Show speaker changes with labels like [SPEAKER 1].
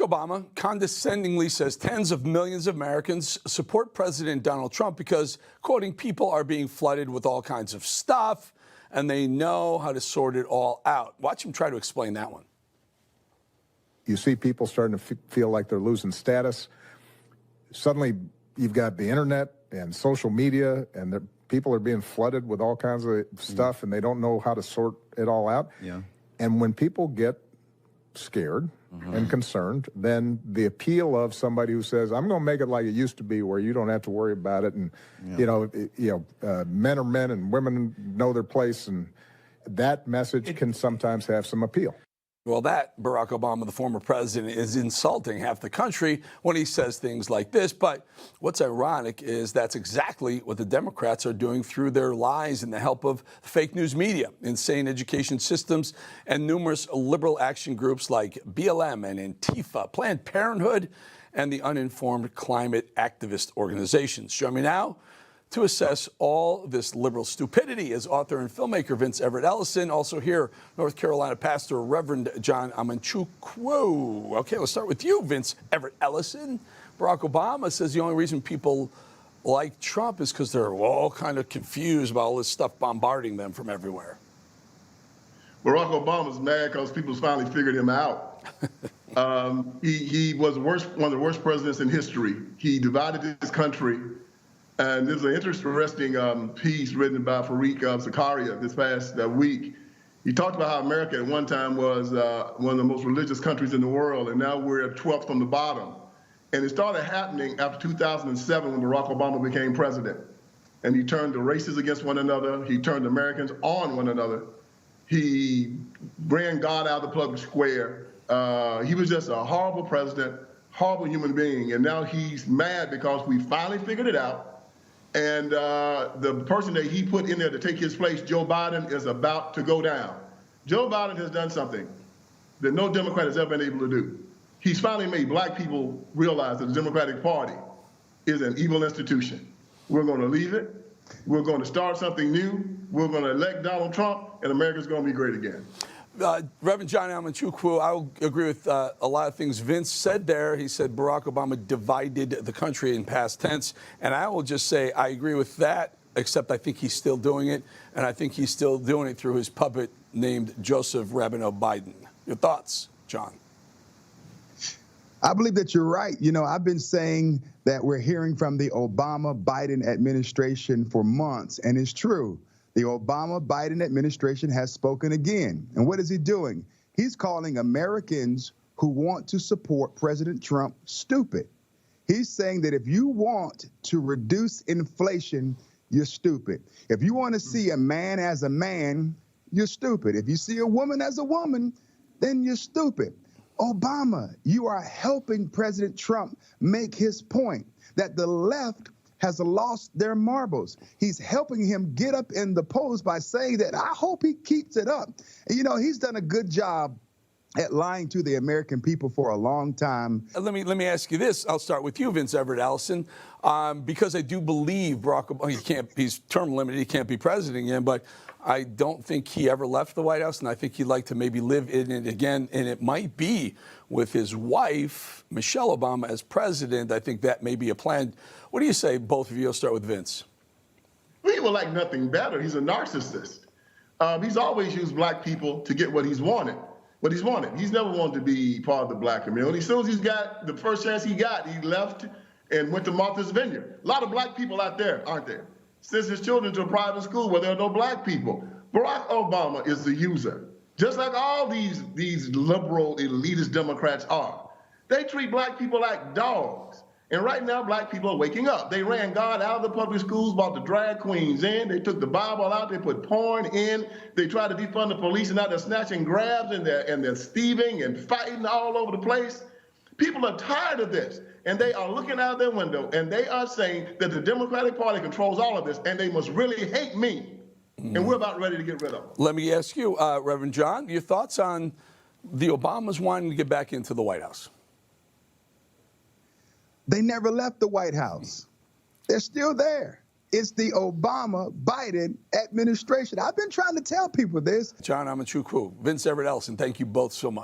[SPEAKER 1] Obama condescendingly says tens of millions of Americans support President Donald Trump because, quoting, people are being flooded with all kinds of stuff and they know how to sort it all out. Watch him try to explain that one.
[SPEAKER 2] You see people starting to feel like they're losing status. Suddenly, you've got the internet and social media, and people are being flooded with all kinds of stuff, and they don't know how to sort it all out.
[SPEAKER 3] Yeah.
[SPEAKER 2] And when people get scared and concerned, then the appeal of somebody who says, I'm going to make it like it used to be where you don't have to worry about it, and men are men and women know their place, and that message can sometimes have some appeal.
[SPEAKER 1] Well, that, Barack Obama, the former president, is insulting half the country when he says things like this. But what's ironic is that's exactly what the Democrats are doing through their lies and the help of fake news media, insane education systems, and numerous liberal action groups like BLM and Antifa, Planned Parenthood, and the uninformed climate activist organizations. Join me now to assess all this liberal stupidity is author and filmmaker Vince Everett Ellison. Also here, North Carolina pastor Reverend John Amanchukwu. Okay, let's start with you, Vince Everett Ellison. Barack Obama says the only reason people like Trump is because they're all kind of confused about all this stuff bombarding them from everywhere.
[SPEAKER 4] Barack Obama's mad because people finally figured him out. He was one of the worst presidents in history. He divided this country. And there's an interesting piece written by Fareed Zakaria this past week. He talked about how America at one time was one of the most religious countries in the world, and now we're at 12th from the bottom. And it started happening after 2007 when Barack Obama became president. And he turned the races against one another. He turned Americans on one another. He ran God out of the public square. He was just a horrible president, horrible human being. And now he's mad because we finally figured it out. And the person that he put in there to take his place, Joe Biden, is about to go down. Joe Biden has done something that no Democrat has ever been able to do. He's finally made black people realize that the Democratic Party is an evil institution. We're going to leave it. We're going to start something new. We're going to elect Donald Trump, and America's going to be great again.
[SPEAKER 1] Reverend John Amanchukwu, I'll agree with a lot of things Vince said there. He said Barack Obama divided the country in past tense. And I will just say I agree with that, except I think he's still doing it. And I think he's still doing it through his puppet named Joseph Robinette Biden. Your thoughts, John?
[SPEAKER 3] I believe that you're right. You know, I've been saying that we're hearing from the Obama-Biden administration for months, and it's true. The Obama-Biden administration has spoken again. And what is he doing? He's calling Americans who want to support President Trump stupid. He's saying that if you want to reduce inflation, you're stupid. If you want to see a man as a man, you're stupid. If you see a woman as a woman, then you're stupid. Obama, you are helping President Trump make his point that the left has lost their marbles. He's helping him get up in the polls by saying that I hope he keeps it up. And, you know, he's done a good job at lying to the American people for a long time.
[SPEAKER 1] Let me ask you this. I'll start with you, Vince Everett Ellison, because I do believe Barack Obama, he's term limited, he can't be president again, but I don't think he ever left the White House, and I think he'd like to maybe live in it again, and it might be with his wife, Michelle Obama, as president. I think that may be a plan. What do you say, both of you? I'll start with Vince.
[SPEAKER 4] He would like nothing better. He's a narcissist. He's always used black people to get what he's wanted. He's never wanted to be part of the black community. As soon as he's got the first chance he got, he left and went to Martha's Vineyard. A lot of black people out there, aren't there? Sends his children to a private school where there are no black people. Barack Obama is the user, just like all these liberal elitist Democrats are. They treat black people like dogs. And right now, black people are waking up. They ran God out of the public schools, brought the drag queens in. They took the Bible out. They put porn in. They tried to defund the police, and now they're snatching grabs and they're thieving and fighting all over the place. People are tired of this, and they are looking out their window, and they are saying that the Democratic Party controls all of this, and they must really hate me. And we're about ready to get rid of them.
[SPEAKER 1] Let me ask you, Reverend John, your thoughts on the Obamas wanting to get back into the White House?
[SPEAKER 3] They never left the White House. They're still there. It's the Obama-Biden administration. I've been trying to tell people this.
[SPEAKER 1] John Amanchukwu, Vince Everett Ellison, thank you both so much.